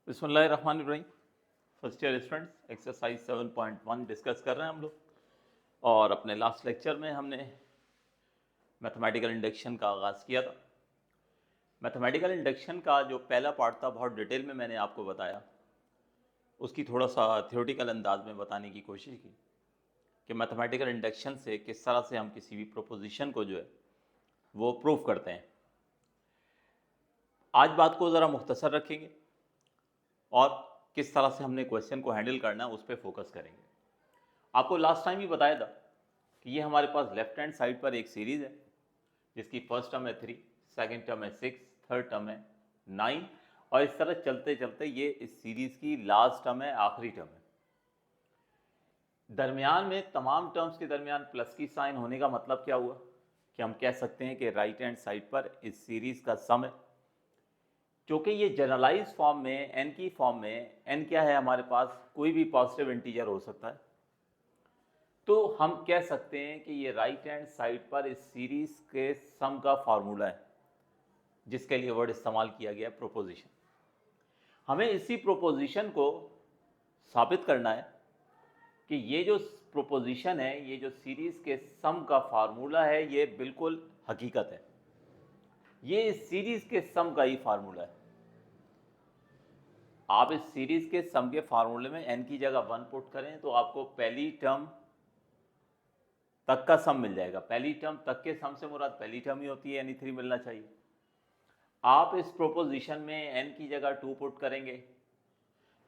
बिस्मिल्लाहिर्रहमानिर्रहीम। First year students exercise 7.1 discuss कर रहे हैं हम लोग। और अपने लास्ट लेक्चर में हमने मैथमेटिकल इंडक्शन का आगाज़ किया था। मैथमेटिकल इंडक्शन का जो पहला पार्ट था बहुत डिटेल में मैंने आपको बताया, उसकी थोड़ा सा थ्योरेटिकल अंदाज में बताने की कोशिश की कि मैथमेटिकल इंडक्शन से किस तरह से हम किसी भी प्रोपोजिशन को जो है वो प्रूव करते हैं। आज बात को ज़रा मुख्तसर रखेंगे और किस तरह से हमने क्वेश्चन को हैंडल करना है उस पर फोकस करेंगे। आपको लास्ट टाइम ही बताया था कि ये हमारे पास लेफ्ट हैंड साइड पर एक सीरीज़ है जिसकी फर्स्ट टर्म है 3, सेकंड टर्म है 6, थर्ड टर्म है 9 और इस तरह चलते चलते ये इस सीरीज़ की लास्ट टर्म है, आखिरी टर्म है। दरमियान में तमाम टर्म्स के दरमियान प्लस की साइन होने का मतलब क्या हुआ कि हम कह सकते हैं कि राइट हैंड साइड पर इस सीरीज़ का सम है। क्योंकि ये जनरलाइज फॉर्म में एन की फॉर्म में एन क्या है, हमारे पास कोई भी पॉजिटिव इंटीजर हो सकता है, तो हम कह सकते हैं कि ये राइट हैंड साइड पर इस सीरीज के सम का फार्मूला है, जिसके लिए वर्ड इस्तेमाल किया गया प्रोपोजिशन। हमें इसी प्रोपोजिशन को साबित करना है कि ये जो प्रोपोजिशन है, ये जो सीरीज के सम का फार्मूला है, ये बिल्कुल हकीकत है। ये इस सीरीज के सम का ही फार्मूला है। आप इस सीरीज के सम के फार्मूले में n की जगह 1 पुट करें तो आपको पहली टर्म तक का सम मिल जाएगा। पहली टर्म तक के सम से मुराद पहली टर्म ही होती है, यानी 3 मिलना चाहिए। आप इस प्रोपोजिशन में n की जगह 2 पुट करेंगे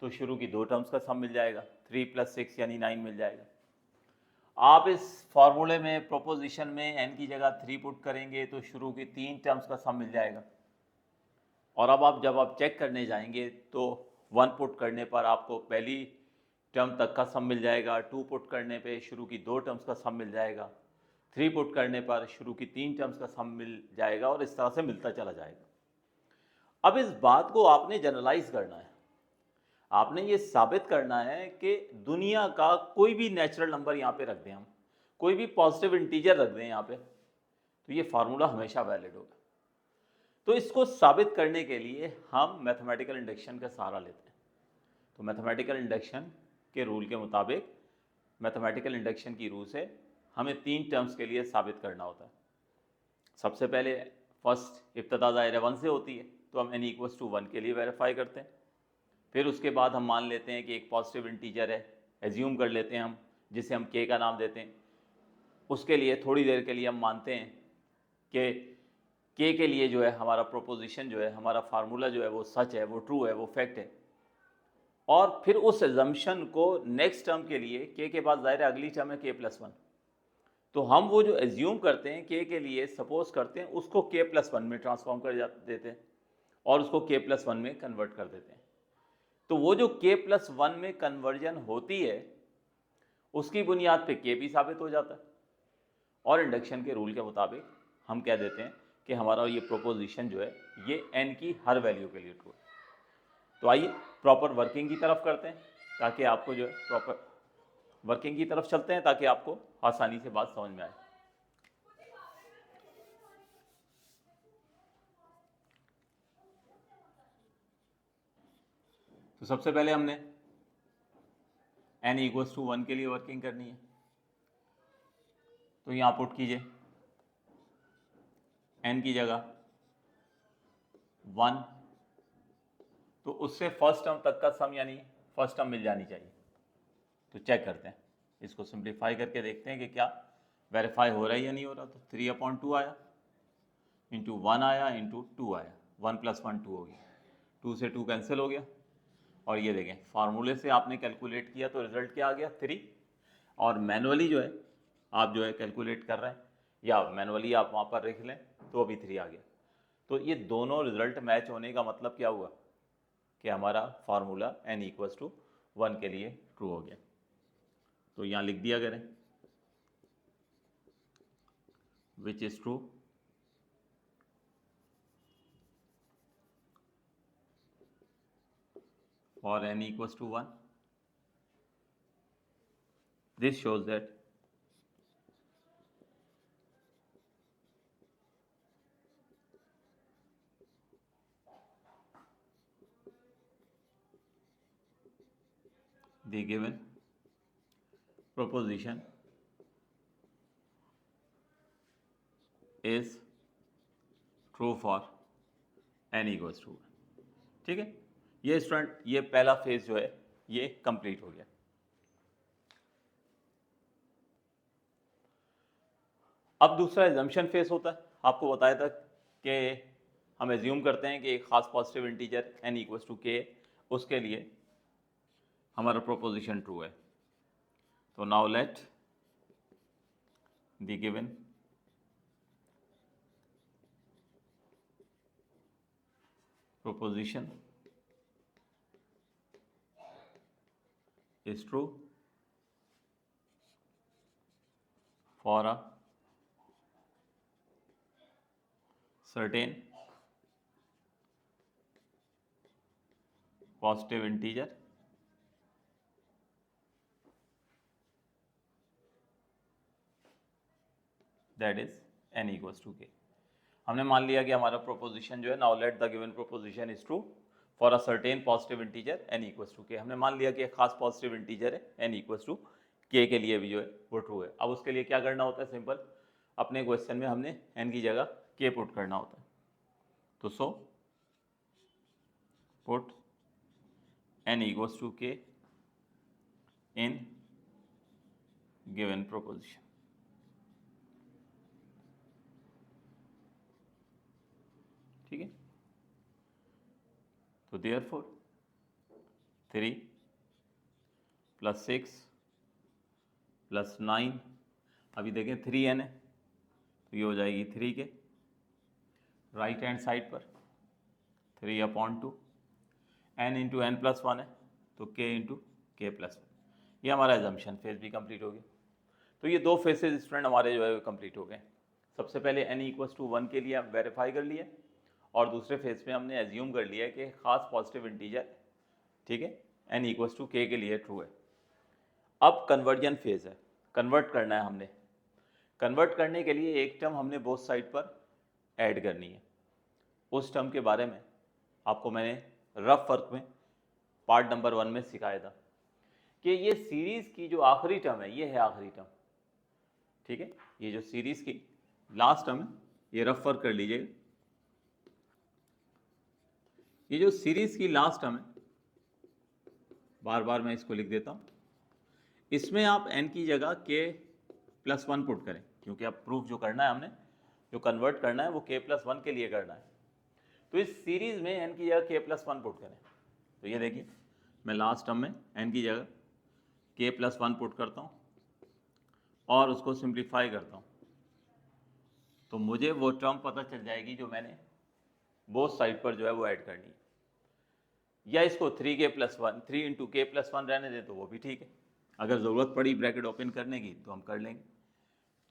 तो शुरू की 2 टर्म्स का सम मिल जाएगा, 3 + 6 यानी 9 मिल जाएगा। आप इस फार्मूले में प्रोपोजिशन में n की जगह 3 पुट करेंगे तो शुरू की 3 टर्म्स का सम मिल जाएगा। और अब जब आप चेक करने जाएंगे तो 1 पुट करने पर आपको पहली टर्म तक का सम मिल जाएगा, 2 पुट करने पे शुरू की 2 टर्म्स का सम मिल जाएगा, 3 पुट करने पर शुरू की 3 टर्म्स का सम मिल जाएगा और इस तरह से मिलता चला जाएगा। अब इस बात को आपने जनरलाइज करना है। आपने ये साबित करना है कि दुनिया का कोई भी नेचुरल नंबर यहाँ पे रख दें, हम कोई भी पॉजिटिव इंटीजर रख दें यहाँ पे, तो ये फार्मूला हमेशा वैलिड होगा। तो इसको साबित करने के लिए हम मैथमेटिकल इंडक्शन का सहारा लेते हैं। तो मैथमेटिकल इंडक्शन के रूल के मुताबिक, मैथमेटिकल इंडक्शन की रूल से हमें 3 टर्म्स के लिए साबित करना होता है। सबसे पहले फर्स्ट इब्तदा ज़ाहिर 1 से होती है, तो हम n = 1 के लिए वेरीफाई करते हैं। फिर उसके बाद हम मान लेते हैं कि एक पॉजिटिव इंटीजर है, एज्यूम कर लेते हैं हम, जिसे हम k का नाम देते हैं। उसके लिए थोड़ी देर के लिए हम मानते हैं कि k के लिए जो है हमारा प्रोपोजिशन जो है, हमारा फार्मूला जो है वो सच है, वो ट्रू है, वो फैक्ट है। और फिर उस एजम्पशन को नेक्स्ट टर्म के लिए, k के बाद ज़ाहिर अगली टर्म है k+1, तो हम वो जो एज्यूम करते हैं k के लिए, सपोज करते हैं, उसको k+1 में ट्रांसफॉर्म कर देते हैं और उसको k+1 में कन्वर्ट कर देते हैं। तो वो जो k+1 में कन्वर्जन होती है उसकी बुनियाद पे k भी साबित हो जाता है और इंडक्शन के रूल के मुताबिक हम कह देते हैं कि हमारा ये प्रोपोजिशन जो है ये n की हर वैल्यू के लिए ट्रू है। तो आइए प्रॉपर वर्किंग की तरफ करते हैं ताकि आपको जो है प्रॉपर वर्किंग की तरफ चलते हैं ताकि आपको आसानी से बात समझ में आए। तो सबसे पहले हमने n = 1 के लिए वर्किंग करनी है, तो यहाँ पुट कीजिए n की जगह 1, तो उससे फर्स्ट टर्म तक का सम यानी फर्स्ट टर्म मिल जानी चाहिए। तो चेक करते हैं, इसको सिंप्लीफाई करके देखते हैं कि क्या वेरीफाई हो रहा है या नहीं हो रहा। तो 3/2 आया, इंटू 1 आया, इंटू 2 आया, 1 + 1 2 हो गया, 2 से 2 कैंसिल हो गया। और ये देखें फार्मूले से आपने कैलकुलेट किया तो रिजल्ट क्या आ गया 3, और मैनुअली जो है आप जो है कैलकुलेट कर रहे हैं या मैनुअली आप वहाँ पर लिख लें तो अभी 3 आ गया। तो ये दोनों रिजल्ट मैच होने का मतलब क्या हुआ कि हमारा फार्मूला n = 1 के लिए ट्रू हो गया। तो यहाँ लिख दिया करें विच is true for n = 1. This shows that the given proposition is true for n equals to 1। ठीक है, ये स्टूडेंट ये पहला फेज जो है ये कंप्लीट हो गया। अब दूसरा एजम्पशन फेज होता है। आपको बताया था कि हम एज्यूम करते हैं कि एक खास positive integer n equals to k, उसके लिए हमारा प्रोपोजिशन ट्रू है। तो now let the given proposition is true for a certain positive integer that is n equals to k। हमने मान लिया कि हमारा प्रोपोजिशन जो है, now let the given proposition is true for a certain positive integer n equals to k। हमने मान लिया कि एक खास पॉजिटिव इंटीजर है n इक्वल्स टू k के लिए भी जो है वो ट्रू है। अब उसके लिए क्या करना होता है, सिंपल अपने क्वेश्चन में हमने n की जगह k पुट करना होता है। तो so put n equals to k in given proposition. ठीक है, तो देयरफॉर 3 + 6 + 9, अभी देखें 3n है तो ये हो जाएगी 3 के, राइट हैंड साइड पर 3/2, n इंटू n प्लस 1 है तो k इंटू k प्लस 1। ये हमारा एजम्पशन फेज भी कंप्लीट हो गया। तो ये दो फेसेज स्टूडेंट हमारे जो है कंप्लीट हो गए। सबसे पहले n इक्वल्स टू 1 के लिए हम वेरीफाई कर लिए, और दूसरे फेज में हमने एज्यूम कर लिया कि खास पॉजिटिव इंटीजर, ठीक है, n इक्वल्स टू k के लिए ट्रू है। अब कन्वर्जन फेज है, कन्वर्ट करना है हमने। कन्वर्ट करने के लिए एक टर्म हमने बोथ साइड पर ऐड करनी है। उस टर्म के बारे में आपको मैंने रफ वर्क में पार्ट नंबर 1 में सिखाया था कि ये सीरीज़ की जो आखिरी टर्म है, ये है आखिरी टर्म। ठीक है, ये जो सीरीज़ की लास्ट टर्म है, ये रफ वर्क कर लीजिएगा। ये जो सीरीज़ की लास्ट टर्म है, बार बार मैं इसको लिख देता हूँ, इसमें आप n की जगह k + 1 पुट करें, क्योंकि अब प्रूफ जो करना है हमने, जो कन्वर्ट करना है वो k + 1 के लिए करना है। तो इस सीरीज़ में n की जगह k + 1 पुट करें। तो ये देखिए, मैं लास्ट टर्म में n की जगह k + 1 पुट करता हूँ और उसको सिंप्लीफाई करता हूँ, तो मुझे वो टर्म पता चल जाएगी जो मैंने बोथ साइड पर जो है वो ऐड करनी है। या इसको 3k + 1, 3 इंटू k + 1 रहने दें तो वो भी ठीक है। अगर ज़रूरत पड़ी ब्रैकेट ओपन करने की तो हम कर लेंगे।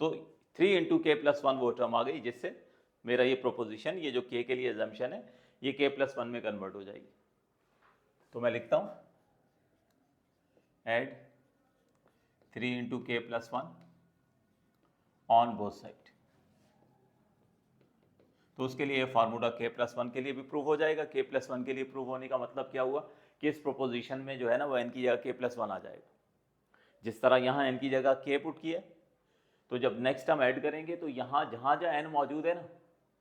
तो 3 इंटू k + 1 वो टर्म आ गई, जिससे मेरा ये प्रोपोजिशन, ये जो k के लिए एजम्पशन है, ये k + 1 में कन्वर्ट हो जाएगी। तो मैं लिखता हूँ add 3 into k + 1 on both side. तो उसके लिए फार्मूला k + 1 के लिए भी प्रूव हो जाएगा। k + 1 के लिए प्रूव होने का मतलब क्या हुआ कि इस प्रोपोजिशन में जो है ना वो n की जगह k + 1 आ जाएगा। जिस तरह यहाँ n की जगह k पुट किया, तो जब नेक्स्ट हम ऐड करेंगे तो यहाँ जहाँ जहाँ n मौजूद है ना,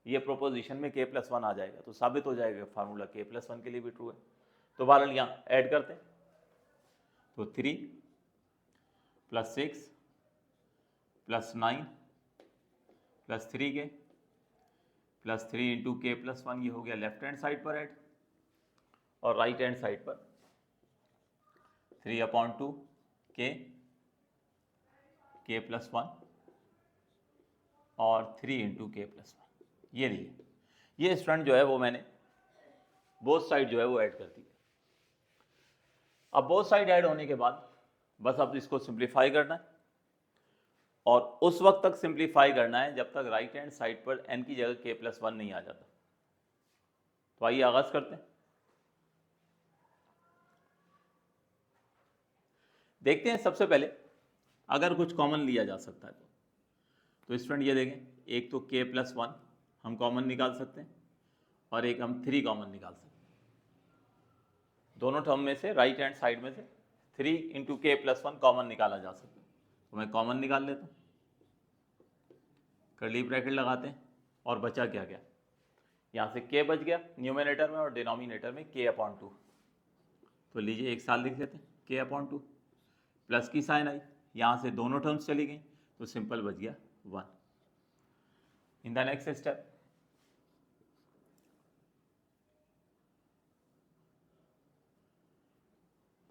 ये प्रोपोजिशन में k + 1 आ जाएगा। तो साबित हो जाएगा फार्मूला k + 1 के लिए भी ट्रू है। तो बहरहाल यहाँ ऐड करते हैं, तो 3 + 6 + 9 + 3k + 3 इंटू k + 1, ये हो गया लेफ्ट हैंड साइड पर ऐड, और राइट हैंड साइड पर 3/2 k + 1 और 3 इंटू k + 1। ये लिए ये स्टूडेंट जो है वो मैंने बोथ साइड जो है वो ऐड कर दी। अब बोथ साइड ऐड होने के बाद बस अब इसको सिंप्लीफाई करना है, और उस वक्त तक सिंप्लीफाई करना है जब तक राइट हैंड साइड पर n की जगह k + 1 नहीं आ जाता। तो आइए आगाज करते हैं। देखते हैं सबसे पहले अगर कुछ कॉमन लिया जा सकता है तो स्टूडेंट ये देखें, एक तो k + 1 हम कॉमन निकाल सकते हैं और एक हम 3 कॉमन निकाल सकते हैं। दोनों टर्म में से राइट हैंड साइड में से 3 इंटू के प्लस 1 कॉमन निकाला जा सकता है। तो मैं कॉमन निकाल लेता हूँ, कर्ली ब्रैकेट लगाते हैं, और बचा क्या क्या, यहाँ से k बच गया न्यूमिनेटर में और डिनोमिनेटर में k/2। तो लीजिए एक साथ लिख लेते हैं k/2, प्लस की साइन आई, यहाँ से दोनों टर्म्स चली गई तो सिंपल बच गया 1। In the next step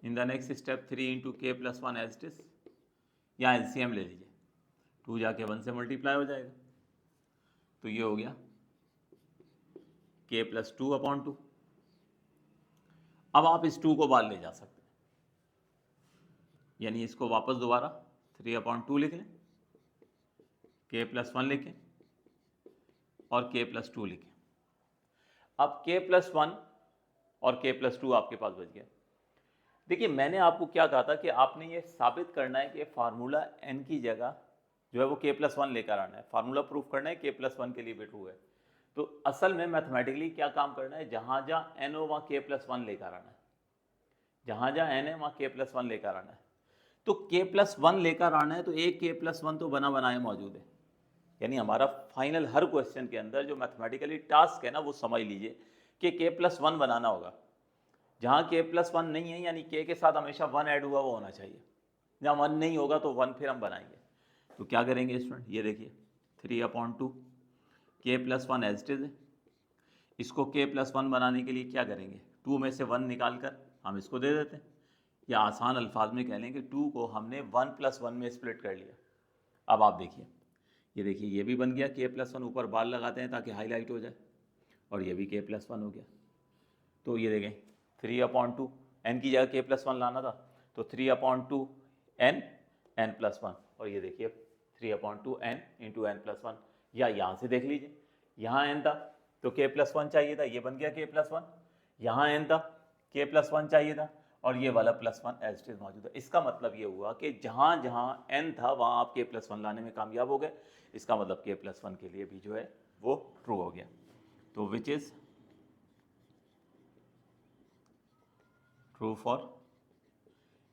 in the next step 3 into के प्लस 1 एज इट इज, यहाँ एलसीएम ले लीजिए, 2 जाके 1 से मल्टीप्लाई हो जाएगा, तो ये हो गया k प्लस 2/2। अब आप इस 2 को बाहर ले जा सकते हैं, यानी इसको वापस दोबारा 3/2 लिख लें, k प्लस 1 लिखें और k प्लस 2 लिखें। अब k प्लस 1 और k प्लस 2 आपके पास बच गया। देखिए मैंने आपको क्या कहा था कि आपने ये साबित करना है कि फार्मूला n की जगह जो है वो k प्लस 1 लेकर आना है, फार्मूला प्रूफ करना है k प्लस 1 के लिए भी ट्रू है। तो असल में मैथमेटिकली क्या काम करना है, जहाँ जहाँ n हो वहाँ k प्लस 1 लेकर आना है, जहाँ जहाँ n है वहाँ k प्लस 1 लेकर आना है। तो k प्लस 1 लेकर आना है तो एक k प्लस 1 तो बना बनाया मौजूद है, यानी हमारा फाइनल हर क्वेश्चन के अंदर जो मैथमेटिकली टास्क है ना वो समझ लीजिए कि k प्लस 1 बनाना होगा। जहाँ k प्लस 1 नहीं है यानी k के साथ हमेशा 1 ऐड हुआ वो होना चाहिए, जहाँ 1 नहीं होगा तो 1 फिर हम बनाएंगे। तो क्या करेंगे स्टूडेंट, ये देखिए 3/2 k plus 1 as it is है, इसको k प्लस 1 बनाने के लिए क्या करेंगे, 2 में से 1 निकाल कर हम इसको दे देते हैं, या आसान अल्फाज में कह लें कि 2 को हमने 1 प्लस 1 में स्प्लिट कर लिया। अब आप देखिए, ये देखिए ये भी बन गया k प्लस 1, ऊपर बार लगाते हैं ताकि हाईलाइट हो जाए, और ये भी k प्लस 1 हो गया। तो ये देखें 3/2, n की जगह k प्लस 1 लाना था तो 3/2 n प्लस 1, और ये देखिए 3/2 n इंटू n प्लस 1, या यहाँ से देख लीजिए, यहाँ n था तो k प्लस 1 चाहिए था, ये बन गया k प्लस 1, यहाँ n था k प्लस 1 चाहिए था, और ये वाला प्लस 1 एज इट इज मौजूद है। इसका मतलब ये हुआ कि जहाँ जहाँ n था वहाँ आप k प्लस 1 लाने में कामयाब हो गए, इसका मतलब k प्लस 1 के लिए भी जो है वो ट्रू हो गया। तो which is true for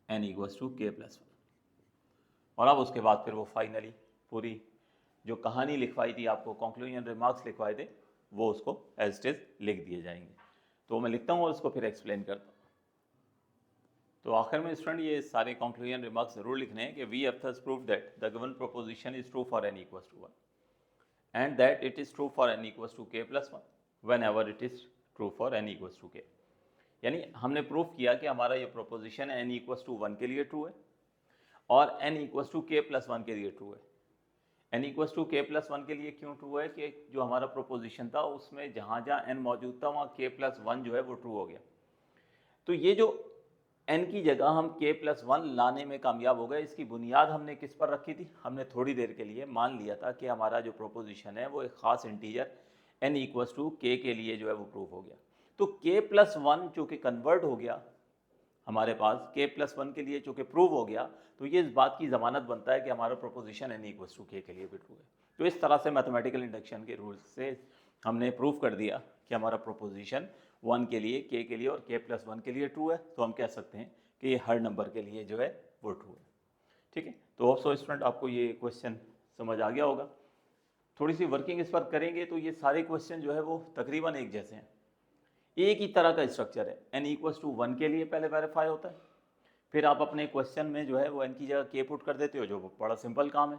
n equals to k plus 1। और अब उसके बाद फिर वो फाइनली पूरी जो कहानी लिखवाई थी आपको, कंक्लूजन रिमार्क्स लिखवाए थे, वो उसको एज इट इज लिख दिए जाएंगे। तो मैं लिखता हूँ और उसको फिर एक्सप्लेन करता हूँ। तो आखिर में स्टूडेंट ये सारे कंक्लूजन रिमार्क्स जरूर लिखने हैं कि we have thus proved that the given proposition is true for n equals to 1 and that it is true for n equals to k plus 1 whenever it is true for n equals to k। यानी हमने proof किया कि हमारा ये proposition n equals to 1 के लिए true है और n equals to k plus 1 के लिए ट्रू है। n equals to k plus 1 के लिए क्यों ट्रू है कि जो हमारा प्रोपोजिशन था उसमें जहाँ जहाँ n मौजूद था वहाँ k प्लस 1 जो है वो ट्रू हो गया। तो ये जो n की जगह हम k प्लस 1 लाने में कामयाब हो गए, इसकी बुनियाद हमने किस पर रखी थी, हमने थोड़ी देर के लिए मान लिया था कि हमारा जो प्रोपोजिशन है वो एक ख़ास integer n equals to k के लिए जो है वो प्रूफ हो गया। तो k प्लस 1 चूँकि कन्वर्ट हो गया हमारे पास, k प्लस 1 के लिए चूँकि प्रूव हो गया, तो ये इस बात की ज़मानत बनता है कि हमारा proposition n equals to k के लिए भी ट्रू है। तो इस तरह से मैथमेटिकल इंडक्शन के रूल से हमने प्रूव कर दिया कि हमारा प्रोपोजिशन 1 के लिए, k के लिए और k प्लस 1 के लिए ट्रू है। तो हम कह सकते हैं कि ये हर नंबर के लिए जो है वो ट्रू है। ठीक है, तो होप सो स्टूडेंट आपको ये क्वेश्चन समझ आ गया होगा। थोड़ी सी वर्किंग इस पर करेंगे तो ये सारे क्वेश्चन जो है वो तकरीबन एक जैसे हैं, एक ही तरह का स्ट्रक्चर है। n इक्वल्स टू 1 के लिए पहले वेरीफाई होता है, फिर आप अपने क्वेश्चन में जो है वो n की जगह k पुट कर देते हो, जो बड़ा सिंपल काम है।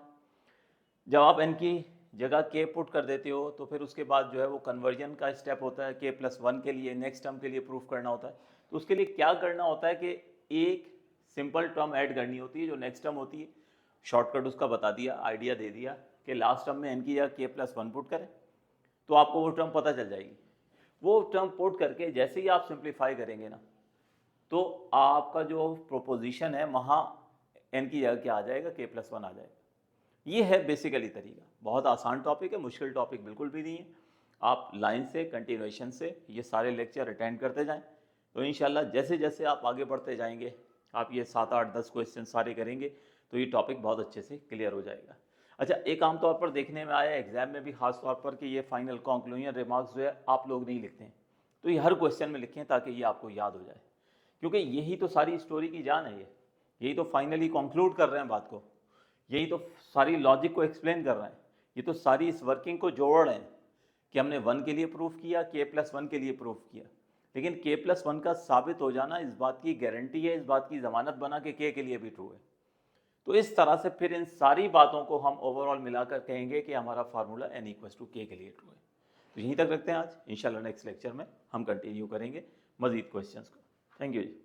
जब आप n की जगह k पुट कर देते हो तो फिर उसके बाद जो है वो कन्वर्जन का स्टेप होता है, k प्लस 1 के लिए नेक्स्ट टर्म के लिए प्रूफ करना होता है। तो उसके लिए क्या करना होता है कि एक सिंपल टर्म ऐड करनी होती है जो नेक्स्ट टर्म होती है, शॉर्टकट उसका बता दिया, आइडिया दे दिया कि लास्ट टर्म में n की जगह k प्लस 1 पुट करें तो आपको वो टर्म पता चल जाएगी। वो टर्म पुट करके जैसे ही आप सिंप्लीफाई करेंगे ना तो आपका जो प्रोपोजिशन है वहाँ n की जगह क्या आ जाएगा, k प्लस 1 आ जाएगा। ये है बेसिकली तरीका। बहुत आसान टॉपिक है, मुश्किल टॉपिक बिल्कुल भी नहीं है। आप लाइन से कंटिन्यूएशन से ये सारे लेक्चर अटेंड करते जाएं तो इंशाल्लाह जैसे जैसे आप आगे बढ़ते जाएंगे, आप ये 7, 8, 10 क्वेश्चन सारे करेंगे तो ये टॉपिक बहुत अच्छे से क्लियर हो जाएगा। अच्छा, एक आम तौर पर देखने में आया एग्जाम में भी खास तौर पर कि ये फाइनल कंक्लूजन रिमार्क्स जो है आप लोग नहीं लिखते हैं, तो ये हर क्वेश्चन में लिखें ताकि ये आपको याद हो जाए, क्योंकि यही तो सारी स्टोरी की जान है। ये यही तो फाइनली कंक्लूड कर रहे हैं बात को, यही तो सारी लॉजिक को एक्सप्लेन कर रहे हैं, ये तो सारी इस वर्किंग को जोड़ रहे हैं कि हमने 1 के लिए प्रूफ किया, k+1 के लिए प्रूफ किया, लेकिन k+1 का साबित हो जाना इस बात की गारंटी है, इस बात की ज़मानत बना कि k के लिए भी ट्रू है। तो इस तरह से फिर इन सारी बातों को हम ओवरऑल मिलाकर कहेंगे कि हमारा फार्मूला n=k के लिए ट्रू है। तो यहीं तक रखते हैं आज, इंशाल्लाह नेक्स्ट लेक्चर में हम कंटिन्यू करेंगे मज़ीद क्वेश्चंस को। Thank you ji.